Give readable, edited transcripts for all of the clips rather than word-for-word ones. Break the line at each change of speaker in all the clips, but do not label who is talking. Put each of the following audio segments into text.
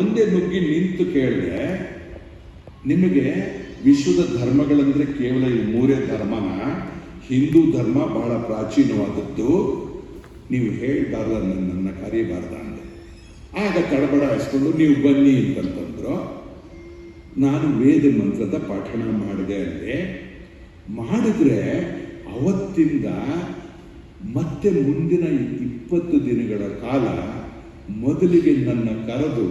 ಮುಂದೆ ನುಗ್ಗಿ ನಿಂತು ಕೇಳಿದ್ರೆ ನಿಮಗೆ ವಿಶ್ವದ ಧರ್ಮಗಳಂದ್ರೆ ಕೇವಲ ಈ ಮೂರೇ ಧರ್ಮನ? ಹಿಂದೂ ಧರ್ಮ ಬಹಳ ಪ್ರಾಚೀನವಾದದ್ದು, ನೀವು ಹೇಳ್ಬಾರ್ದ, ನನ್ನ ಕರೀಬಾರ್ದ ಅಂದೆ. ಆಗ ತಡಬಡ ಹಚ್ಕೊಂಡು ನೀವು ಬನ್ನಿ ಅಂತಂತಂದ್ರು. ನಾನು ವೇದ ಮಂತ್ರದ ಪಠಣ ಮಾಡಿದೆ ಅಲ್ಲೇ. ಮಾಡಿದ್ರೆ ಅವತ್ತಿಂದ ಮತ್ತೆ ಮುಂದಿನ 20 ದಿನಗಳ ಕಾಲ ಮೊದಲಿಗೆ ನನ್ನ ಕರೆದು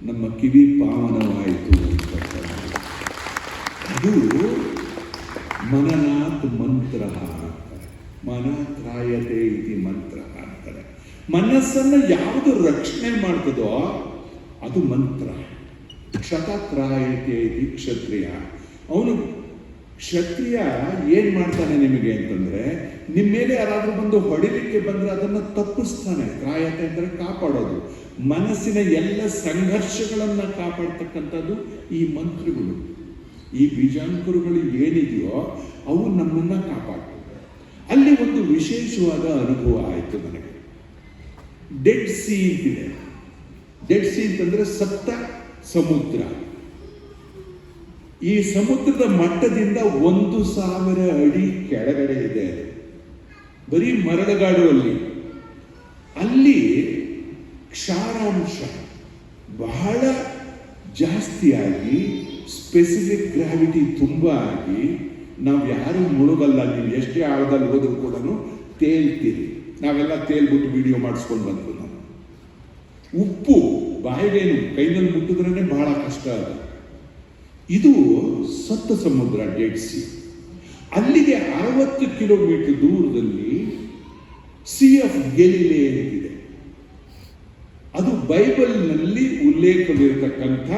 ನಮ್ಮ ಕಿವಿ ಪಾವನವಾಯಿತು ಅಂತ. ಅದು ಮನನಾತ್ ಮಂತ್ರ ಅಂತಾರೆ, ಮನತ್ರಾಯತೆ ಇತಿ ಮಂತ್ರ ಅಂತಾರೆ. ಮನಸ್ಸನ್ನು ಯಾವುದು ರಕ್ಷಣೆ ಮಾಡ್ತದೋ ಅದು ಮಂತ್ರ. ಕ್ಷತತ್ರಾಯತೆ ಇತಿ ಕ್ಷತ್ರಿಯ. ಅವನು ಕ್ಷತ್ರಿಯ ಏನ್ ಮಾಡ್ತಾನೆ ನಿಮಗೆ ಅಂತಂದ್ರೆ, ನಿಮ್ಮ ಮೇಲೆ ಯಾರಾದ್ರೂ ಬಂದು ಹೊಡಿಲಿಕ್ಕೆ ಬಂದ್ರೆ ಅದನ್ನು ತಪ್ಪಿಸ್ತಾನೆ. ತ್ರಾಯತೆ ಅಂದರೆ ಕಾಪಾಡೋದು. ಮನಸ್ಸಿನ ಎಲ್ಲ ಸಂಘರ್ಷಗಳನ್ನ ಕಾಪಾಡ್ತಕ್ಕಂಥದ್ದು ಈ ಮಂತ್ರಗಳು, ಈ ಬೀಜಾಂಕುರಗಳು ಏನಿದೆಯೋ ಅವು ನಮ್ಮನ್ನ ಕಾಪಾಡ್ತವೆ. ಅಲ್ಲಿ ಒಂದು ವಿಶೇಷವಾದ ಅನುಭವ ಆಯಿತು ನನಗೆ. ಡೆಡ್ ಸಿ ಅಂತಿದೆ. ಡೆಡ್ ಸಿ ಅಂತಂದ್ರೆ ಸತ್ತ ಸಮುದ್ರ. ಈ ಸಮುದ್ರದ ಮಟ್ಟದಿಂದ 1000 ಅಡಿ ಕೆಳಗಡೆ ಇದೆ. ಬರೀ ಮರಳುಗಾಡು ಅಲ್ಲಿ ಕ್ಷಾರಾಂಶ ಬಹಳ ಜಾಸ್ತಿಯಾಗಿ, ಸ್ಪೆಸಿಫಿಕ್ ಗ್ರಾವಿಟಿ ತುಂಬ ಆಗಿ ನಾವು ಯಾರು ಮುಳುಗಲ್ಲ. ನೀವು ಎಷ್ಟೇ ಆಳದಲ್ಲಿ ಹೋದ್ರೂ ಕೂಡ ತೇಲ್ತೀರಿ. ನಾವೆಲ್ಲ ತೇಲ್ಬಿಟ್ಟು ವಿಡಿಯೋ ಮಾಡಿಸ್ಕೊಂಡು ಬಂತು. ನಾವು ಉಪ್ಪು ಬಾಯಿಗೇನು ಕೈನಲ್ಲಿ ಮುಟ್ಟಿದ್ರೇ ಬಹಳ ಕಷ್ಟ ಅದು. ಇದು ಸತ್ತ ಸಮುದ್ರ, ಡೆಡ್ ಸಿ. ಅಲ್ಲಿಗೆ 60 ಕಿಲೋಮೀಟರ್ ದೂರದಲ್ಲಿ ಸಿ ಆಫ್ ಗೆಲಿಲೆ ಅಂತಿದೆ. ಅದು ಬೈಬಲ್ನಲ್ಲಿ ಉಲ್ಲೇಖವಿರತಕ್ಕಂಥ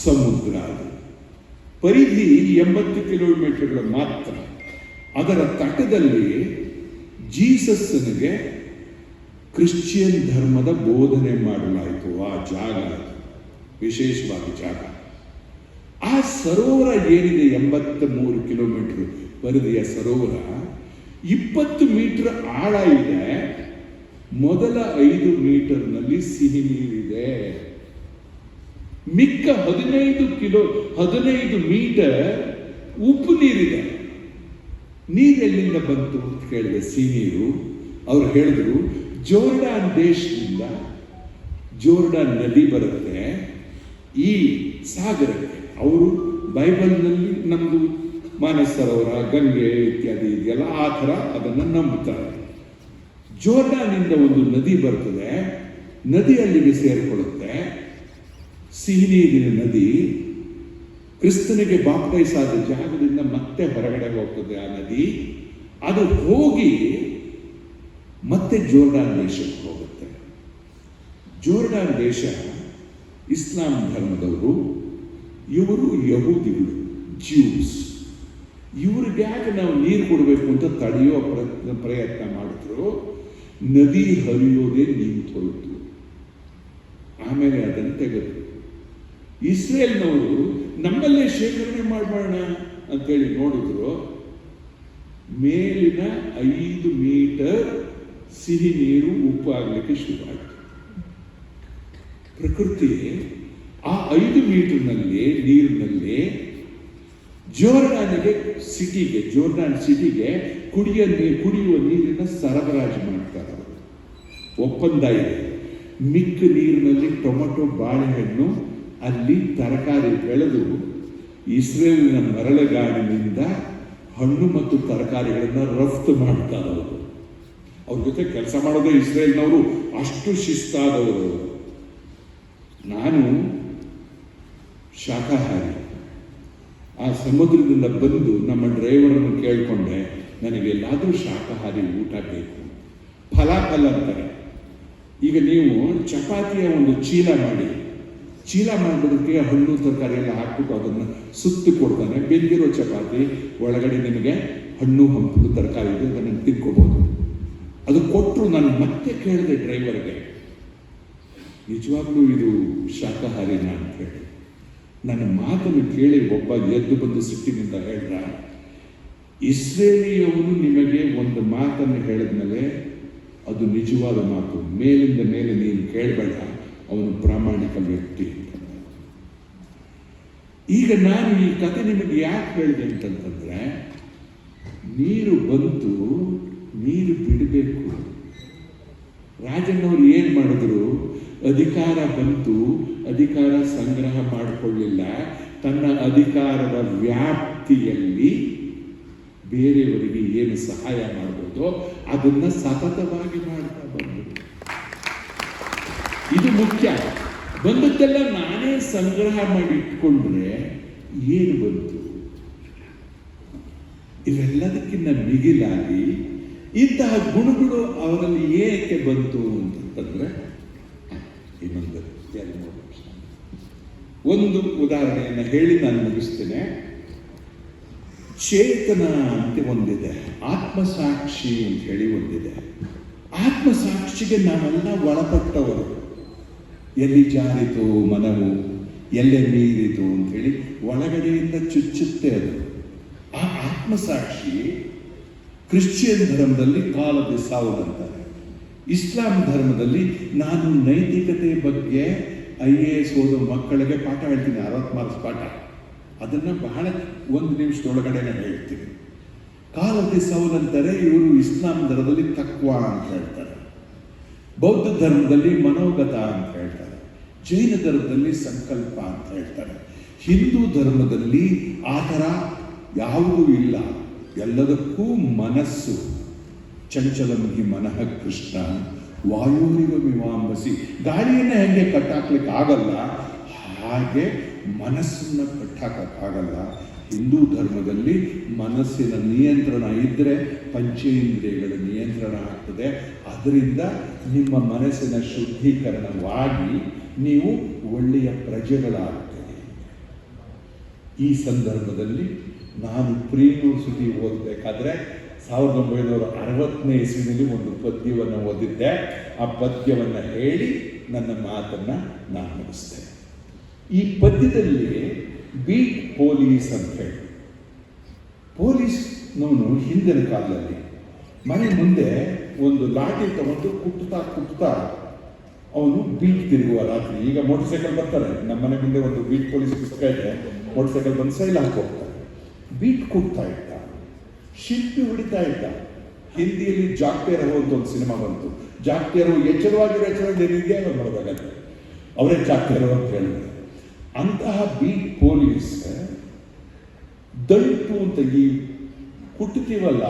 ಸಮುದ್ರ. ಅದು ಪರಿಧಿ 80 ಕಿಲೋಮೀಟರ್ಗಳು ಮಾತ್ರ. ಅದರ ತಟದಲ್ಲಿ ಜೀಸಸ್ನಿಗೆ ಕ್ರಿಶ್ಚಿಯನ್ ಧರ್ಮದ ಬೋಧನೆ ಮಾಡಲಾಯಿತು. ಆ ಜಾಗ ವಿಶೇಷವಾದ ಜಾಗ. ಆ ಸರೋವರ ಏನಿದೆ 83 ಕಿಲೋಮೀಟರ್ ಪರಿಧಿಯ ಸರೋವರ, 20 ಮೀಟರ್ ಆಳ ಇದೆ. ಮೊದಲ 5 ಮೀಟರ್ನಲ್ಲಿ ಸಿಹಿ ನೀರಿದೆ. ಮಿಕ್ಕ 15 ಮೀಟರ್ ಉಪ್ಪು ನೀರಿದೆ. ನೀರೆಲ್ಲಿಂದ ಬಂತು ಅಂತ ಕೇಳಿದೆ. ಸಿಹಿ ನೀರು. ಅವ್ರು ಹೇಳಿದ್ರು ಜೋರ್ಡಾನ್ ದೇಶದಿಂದ ಜೋರ್ಡಾನ್ ನದಿ ಬರುತ್ತೆ ಈ ಸಾಗರಕ್ಕೆ. ಅವರು ಬೈಬಲ್ನಲ್ಲಿ ನಮ್ಮದು ಮಾನಸ ಸರೋವರ, ಗಂಗೆ ಇತ್ಯಾದಿ ಇದೆಯಲ್ಲ, ಆ ಥರ ಅದನ್ನು ನಂಬುತ್ತಾರೆ. ಜೋರ್ಡಾನಿಂದ ಒಂದು ನದಿ ಬರ್ತದೆ. ನದಿ ಅಲ್ಲಿಗೆ ಸೇರಿಕೊಳ್ಳುತ್ತೆ. ಸಿಹಿ ನೀರಿನ ನದಿ ಕ್ರಿಸ್ತನಿಗೆ ಬಾಪ್ಟೈಸ್ ಆದ ಜಾಗದಿಂದ ಮತ್ತೆ ಹೊರಗಡೆ ಹೋಗ್ತದೆ ಆ ನದಿ. ಅದು ಹೋಗಿ ಮತ್ತೆ ಜೋರ್ಡಾನ್ ದೇಶಕ್ಕೆ ಹೋಗುತ್ತೆ. ಜೋರ್ಡಾನ್ ದೇಶ ಇಸ್ಲಾಂ ಧರ್ಮದವರು, ಇವರು ಯಹೂದಿಗಳು, ಜ್ಯೂಸ್. ಇವ್ರಿಗೆ ಯಾಕೆ ನಾವು ನೀರು ಕೊಡಬೇಕು ಅಂತ ತಡೆಯೋ ಪ್ರಯತ್ನ ಮಾಡಿದ್ರು. ನದಿ ಹರಿಯೋದೇ ನಿಂತು ಹೋಯಿತು. ಆಮೇಲೆ ಅದನ್ನು ತೆಗೆದು ಇಸ್ರೇಲ್ನವರು ನಮ್ಮಲ್ಲೇ ಶೇಖರಣೆ ಮಾಡಬೇಡ ಅಂತೇಳಿ ನೋಡಿದ್ರು. ಮೇಲಿನ 5 ಮೀಟರ್ ಸಿಹಿ ನೀರು ಉಪ್ಪು ಆಗಲಿಕ್ಕೆ ಶುರುವಾಯಿತು. ಪ್ರಕೃತಿ ಆ 5 ಮೀಟರ್ನಲ್ಲಿ ನೀರಿನಲ್ಲಿ ಜೋರ್ಡಾನ್ ಸಿಟಿಗೆ ಕುಡಿಯುವ ನೀರಿನ ಸರಬರಾಜು ಮಾಡ್ತಾರೆ. ಅವರು ಒಪ್ಪಂದ ಇದೆ. ಮಿಕ್ಕ ನೀರಿನಲ್ಲಿ ಟೊಮೆಟೊ, ಬಾಳೆಹಣ್ಣು, ಅಲ್ಲಿ ತರಕಾರಿ ಬೆಳೆದು ಇಸ್ರೇಲಿನ ಮರಳುಗಾಡಿನಿಂದ ಹಣ್ಣು ಮತ್ತು ತರಕಾರಿಗಳನ್ನು ರಫ್ತು ಮಾಡ್ತಾರೆ. ಅವರು ಅವ್ರ ಜೊತೆ ಕೆಲಸ ಮಾಡೋದೇ ಇಸ್ರೇಲ್ನವರು. ಅಷ್ಟು ಶಿಸ್ತಾದವರು. ನಾನು ಶಾಕಾಹಾರಿ. ಆ ಸಮುದ್ರದಿಂದ ಬಂದು ನಮ್ಮ ಡ್ರೈವರನ್ನು ಕೇಳಿಕೊಂಡೆ, ನನಗೆಲ್ಲಾದರೂ ಶಾಕಾಹಾರಿ ಊಟ ಬೇಕು. ಫಲಾಫಲ ಅಂತಾರೆ. ಈಗ ನೀವು ಚಪಾತಿಯ ಒಂದು ಚೀಲ ಮಾಡೋದಕ್ಕೆ ಹಣ್ಣು ತರಕಾರಿ ಎಲ್ಲ ಹಾಕ್ಬಿಟ್ಟು ಅದನ್ನು ಸುತ್ತು ಕೊಡ್ತಾನೆ. ಬೆಂದಿರೋ ಚಪಾತಿ ಒಳಗಡೆ ನಿಮಗೆ ಹಣ್ಣು ಹಂಪಲು ತರಕಾರಿ ಇದೆ, ಅದನ್ನು ತಿನ್ಕೋಬಹುದು. ಅದು ಕೊಟ್ಟರು. ನಾನು ಮತ್ತೆ ಕೇಳಿದೆ ಡ್ರೈವರ್ಗೆ, ನಿಜವಾಗ್ಲೂ ಇದು ಶಾಕಾಹಾರಿನ ಅಂತ ಹೇಳಿ. ನನ್ನ ಮಾತನ್ನು ಕೇಳಿ ಒಬ್ಬ ಎದ್ದು ಬಂದು ಸಿಟ್ಟಿನಿಂದ ಹೇಳ್ದ, ಇಸ್ರೇಲಿಯವರು ನಿಮಗೆ ಒಂದು ಮಾತನ್ನು ಹೇಳಿದ್ಮೇಲೆ ಅದು ನಿಜವಾದ ಮಾತು. ಮೇಲಿಂದ ಮೇಲೆ ನೀನು ಕೇಳಬೇಡ, ಅವನು ಪ್ರಾಮಾಣಿಕ ವ್ಯಕ್ತಿ. ಈಗ ನಾನು ಈ ಕತೆ ನಿಮಗೆ ಯಾಕೆ ಹೇಳಿದೆ ಅಂತಂತಂದ್ರೆ, ನೀರು ಬಂತು, ನೀರು ಬಿಡಬೇಕು. ರಾಜಣ್ಣವ್ರು ಏನು ಮಾಡಿದ್ರು? ಅಧಿಕಾರ ಬಂತು, ಅಧಿಕಾರ ಸಂಗ್ರಹ ಮಾಡಿಕೊಳ್ಳಿಲ್ಲ. ತನ್ನ ಅಧಿಕಾರದ ವ್ಯಾಪ್ತಿಯಲ್ಲಿ ಬೇರೆಯವರಿಗೆ ಏನು ಸಹಾಯ ಮಾಡ್ಬೋದೋ ಅದನ್ನ ಸತತವಾಗಿ ಮಾಡ್ತಾ ಬಂದರು. ಇದು ಮುಖ್ಯ. ಬಂದದ್ದೆಲ್ಲ ನಾನೇ ಸಂಗ್ರಹ ಮಾಡಿ ಇಟ್ಕೊಂಡ್ರೆ ಏನು ಬಂತು? ಇವೆಲ್ಲದಕ್ಕಿಂತ ಮಿಗಿಲಾಗಿ ಇಂತಹ ಗುಣಗಳು ಅವರಲ್ಲಿ ಏಕೆ ಬಂತು ಅಂತಂದ್ರೆ, ಇನ್ನೊಂದು ಒಂದು ಉದಾಹರಣೆಯನ್ನು ಹೇಳಿ ನಾನು ಮುಗಿಸ್ತೇನೆ. ಚೇತನ ಅಂತ ಒಂದಿದೆ, ಆತ್ಮಸಾಕ್ಷಿ ಅಂತ ಹೇಳಿ ಒಂದಿದೆ. ಆತ್ಮಸಾಕ್ಷಿಗೆ ನಾವೆಲ್ಲ ಒಳಪಟ್ಟವರು. ಎಲ್ಲಿ ಜಾರಿತು ಮನವು, ಎಲ್ಲೆ ಮೀರಿತು ಅಂತ ಹೇಳಿ ಒಳಗಡೆಯಿಂದ ಚುಚ್ಚುತ್ತೆ ಅದು. ಆ ಆತ್ಮಸಾಕ್ಷಿ ಕ್ರಿಶ್ಚಿಯನ್ ಧರ್ಮದಲ್ಲಿ ಕಾಲದ ಸಾವು ಅಂತಾರೆ. ಇಸ್ಲಾಂ ಧರ್ಮದಲ್ಲಿ ನಾನು ನೈತಿಕತೆ ಬಗ್ಗೆ IAS ಓದೋ ಮಕ್ಕಳಿಗೆ ಪಾಠ ಹೇಳ್ತೀನಿ, 60 ಮಾರ್ಕ್ಸ್ ಪಾಠ. ಅದನ್ನ ಬಹಳ 1 ನಿಮಿಷದೊಳಗಡೆನೆ ಹೇಳ್ತೀನಿ. ಕಾಲದ ಸೌಲ್ ಅಂತಾರೆ, ಇವರು ಇಸ್ಲಾಂ ಧರ್ಮದಲ್ಲಿ ತಕ್ವಾ ಅಂತ ಹೇಳ್ತಾರೆ. ಬೌದ್ಧ ಧರ್ಮದಲ್ಲಿ ಮನೋಗತ ಅಂತ ಹೇಳ್ತಾರೆ. ಜೈನ ಧರ್ಮದಲ್ಲಿ ಸಂಕಲ್ಪ ಅಂತ ಹೇಳ್ತಾರೆ. ಹಿಂದೂ ಧರ್ಮದಲ್ಲಿ ಆ ಥರ ಯಾವುದೂ ಇಲ್ಲ. ಎಲ್ಲದಕ್ಕೂ ಮನಸ್ಸು. ಚಂಚಲಮುಖಿ ಮನಃ ಕೃಷ್ಣ ವಾಯುರಿವ ಮೀಮಾಂಬಸಿ. ಗಾಳಿಯನ್ನು ಹೆಂಗೆ ಕಟ್ಟಾಕ್ಲಿಕ್ಕೆ ಆಗಲ್ಲ, ಹಾಗೆ ಮನಸ್ಸನ್ನು ಕಟ್ಟಾಕಕ್ಕಾಗಲ್ಲ. ಹಿಂದೂ ಧರ್ಮದಲ್ಲಿ ಮನಸ್ಸಿನ ನಿಯಂತ್ರಣ ಇದ್ದರೆ ಪಂಚೇಂದ್ರಿಯಗಳ ನಿಯಂತ್ರಣ ಆಗ್ತದೆ. ಅದರಿಂದ ನಿಮ್ಮ ಮನಸ್ಸಿನ ಶುದ್ಧೀಕರಣವಾಗಿ ನೀವು ಒಳ್ಳೆಯ ಪ್ರಜೆಗಳಾಗ್ತದೆ. ಈ ಸಂದರ್ಭದಲ್ಲಿ ನಾನು ಪ್ರೀ ಯೂನಿವರ್ಸಿಟಿ ಓದಬೇಕಾದ್ರೆ 1960ನೇ ಇಸ್ವಿನಲ್ಲಿ ಒಂದು ಪದ್ಯವನ್ನು ಓದಿದ್ದೆ. ಆ ಪದ್ಯವನ್ನು ಹೇಳಿ ನನ್ನ ಮಾತನ್ನು ನಾನು ಮುಗಿಸ್ತೇನೆ. ಈ ಪದ್ಯದಲ್ಲಿ ಬೀಟ್ ಪೊಲೀಸ್ ಅಂತ ಹೇಳಿ, ಪೊಲೀಸ್ನವನು ಹಿಂದಿನ ಕಾಲದಲ್ಲಿ ಮನೆ ಮುಂದೆ ಒಂದು ಲಾಠಿ ತಗೊಂಡು ಕುಟ್ಟುತ್ತಾ ಅವನು ಬೀಟ್ ತಿರುಗುವ ರಾತ್ರಿ. ಈಗ ಮೋಟರ್ ಸೈಕಲ್ ಬರ್ತಾರೆ, ನಮ್ಮ ಮನೆ ಮುಂದೆ ಒಂದು ಬೀಟ್ ಪೊಲೀಸ್ ಪುಸ್ತಕ ಇದೆ, ಮೋಟರ್ ಸೈಕಲ್ ಬಂದು ಸೈಲ್ ಹಾಕಿ ಹೋಗ್ತಾರೆ. ಬೀಟ್ ಕೊಡ್ತಾ ಇದ್ದ, ಶಿಲ್ಪಿ ಹೊಡಿತಾ ಇದ್ದ. ಹಿಂದಿಯಲ್ಲಿ ಜಾಕ್ಟೇರವು ಅಂತ ಒಂದು ಸಿನಿಮಾ ಬಂತು. ಜಾಕ್ಟೇರವು ಎಚ್ಚರವಾಗಿರೋ ನಿಮಗೆ ನೋಡಬೇಕಾದ್ರೆ ಅವರೇ ಜಾಕ್ಟೇರವು ಅಂತ ಹೇಳಿದ್ರು. ಅಂತಹ ಬೀಟ್ ಪೊಲೀಸ್ ದಂಟು ಅಂತ ಈ ಕುಟ್ಟುತ್ತೀವಲ್ಲ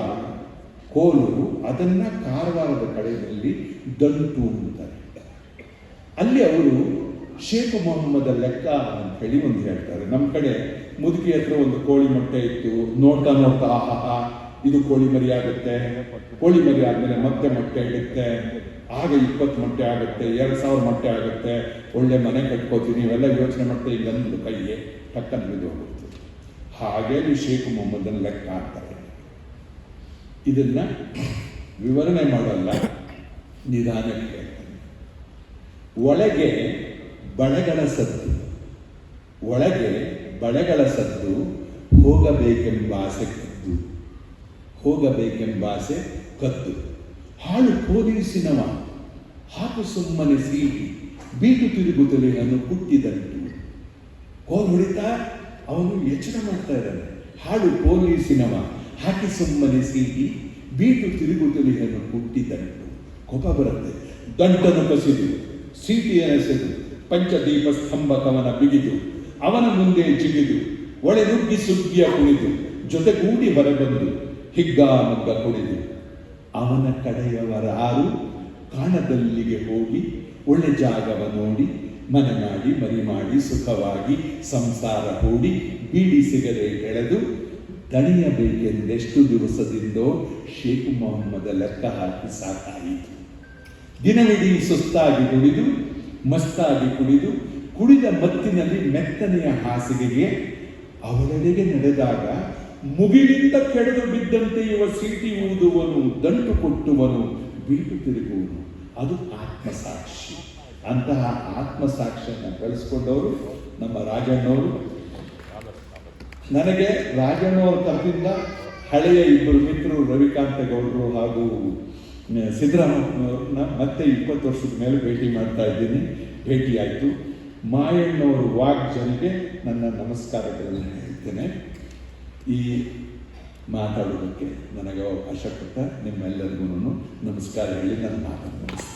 ಕೋಲು, ಅದನ್ನ ಕಾರವಾರದ ಕಡೆಯಲ್ಲಿ ದಂಟು ಅಂತಾರೆ. ಅಲ್ಲಿ ಅವರು ಶೇಖ್ ಮೊಹಮ್ಮದ ಲೆಕ್ಕ ಅಂತ ಹೇಳಿ ಒಂದು ಹೇಳ್ತಾರೆ. ನಮ್ಮ ಕಡೆ ಮುದುಕಿ ಹತ್ರ ಒಂದು ಕೋಳಿ ಮೊಟ್ಟೆ ಇತ್ತು, ನೋಡ್ತಾ ಆಹಾ ಇದು ಕೋಳಿ ಮರಿ ಆಗುತ್ತೆ, ಕೋಳಿ ಮರಿ ಆದ್ಮೇಲೆ ಮತ್ತೆ ಮೊಟ್ಟೆ ಇಡುತ್ತೆ, ಆಗ 20 ಮೊಟ್ಟೆ ಆಗುತ್ತೆ, 2000 ಮೊಟ್ಟೆ ಆಗುತ್ತೆ, ಒಳ್ಳೆ ಮನೆ ಕಟ್ಕೋತೀನಿ, ಇವೆಲ್ಲ ಯೋಚನೆ ಮಾಡ್ತಾ ಇಲ್ಲೊಂದು ಕೈಗೆ ಟಕ್ಕನ್ನು ಬಿದ್ದು ಹೋಗುತ್ತೆ. ಹಾಗೆ ಶೇಖ್ ಮೊಹಮ್ಮದನ ಲೆಕ್ಕ ಅಂತಾರೆ. ಇದನ್ನ ವಿವರಣೆ ಮಾಡಲ್ಲ, ನಿಧಾನಕ್ಕೆ. ಒಳಗೆ ಬಳೆಗಳ ಸದ್ದು, ಒಳಗೆ ಬಳೆಗಳ ಸದ್ದು, ಹೋಗಬೇಕೆಂಬಾಸೆ ಕದ್ದು, ಹೋಗಬೇಕೆಂಬಾಸೆ ಕದ್ದು. ಹಾಳು ಪೊಲೀಸಿನವ ಹಾಕು ಸುಮ್ಮನೆ ಸೀಟಿ, ಬೀಟು ತಿರುಗುತ್ತಲೇ ನಾನು ಹುಟ್ಟಿದಂಟು. ಕೋಲ್ ಹೊಡಿತಾ ಅವನು ಎಚ್ಚರ ಮಾಡ್ತಾ ಇದ್ದಾನೆ. ಹಾಳು ಪೊಲೀಸಿನವ ಹಾಕಿ ಸುಮ್ಮನೆ ಸೀಟಿ, ಬೀಟು ತಿರುಗುತ್ತಲೇ ನಾನು ಹುಟ್ಟಿದಂಟು. ಕೋಪ ಬರುತ್ತೆ. ದಂಟನ್ನು ಕಸಿದು ಸೀಟಿಯನೆಸೆದು ಪಂಚದೀಪ ಸ್ತಂಭ ಕವನ ಬಿಗಿದು, ಅವನ ಮುಂದೆ ಜಿಗಿದು ಒಳೆ ನುಗ್ಗಿ ಸುಗ್ಗಿಯ ಕುಣಿದು, ಜೊತೆಗೂಡಿ ಹೊರಬಂದು ಹಿಗ್ಗಾಮುಗ್ಗ ಕುಣಿದು, ಅವನ ಕಡೆಯವರಾರು ಕಾಣದಲ್ಲಿಗೆ ಹೋಗಿ ಒಳ್ಳೆ ಜಾಗವ ನೋಡಿ ಮನೆ ಮಾಡಿ ಮರಿ ಮಾಡಿ ಸುಖವಾಗಿ ಸಂಸಾರ ಹೂಡಿ ಬೀಡಿ ಸಿಗದೆ ಎಳೆದು ದಣಿಯಬೇಕೆಂದೆಷ್ಟು ದಿವಸದಿಂದೋ ಶೇಖ್ ಮೊಹಮ್ಮದ ಲೆಕ್ಕ ಹಾಕಿ ಸಾಕಾಯಿತು. ದಿನವಿಡೀ ಸುಸ್ತಾಗಿ ದುಡಿದು ಮಸ್ತಾಗಿ ಕುಡಿದು ಕುಡಿದ ಮತ್ತಿನಲ್ಲಿ ಮೆತ್ತನೆಯ ಹಾಸಿಗೆಗೆ ಅವಳೆಡೆಗೆ ನಡೆದಾಗ ಮುಗಿಲಿಂದ ಕೆಡೆದು ಬಿದ್ದಂತೆ ಇವ ಸೀಟಿ ಊದುವನು, ದಂಟು ಕೊಟ್ಟುವನು, ಬೀಟು ತಿರುಗುವನು. ಅದು ಆತ್ಮಸಾಕ್ಷಿ. ಅಂತಹ ಆತ್ಮಸಾಕ್ಷಿಯನ್ನು ಬೆಳೆಸ್ಕೊಂಡವರು ನಮ್ಮ ರಾಜಣ್ಣವರು. ನನಗೆ ರಾಜಣ್ಣವರ ತರದಿಂದ ಹಳೆಯ 2 ಮಿತ್ರರು ರವಿಕಾಂತ ಗೌಡರು ಹಾಗೂ ಸಿದ್ದರಾಮಯ್ಯವ್ರನ್ನ ಮತ್ತೆ 20 ವರ್ಷದ ಮೇಲೆ ಭೇಟಿ ಮಾಡ್ತಾ ಇದ್ದೀನಿ. ಭೇಟಿಯಾಯಿತು. ಮಾಯಣ್ಣವರು ವಾಗ್ಜನಿಗೆ ನನ್ನ ನಮಸ್ಕಾರಗಳನ್ನು ಹೇಳ್ತೇನೆ. ಈ ಮಾತಾಡೋದಕ್ಕೆ ನನಗೆ ಅವಕಾಶ ಕೊಟ್ಟ ನಿಮ್ಮೆಲ್ಲರಿಗೂ ನಮಸ್ಕಾರ ಹೇಳಿ ನನ್ನ ಮಾತನ್ನು ಮುಗಿಸ್ತೇನೆ.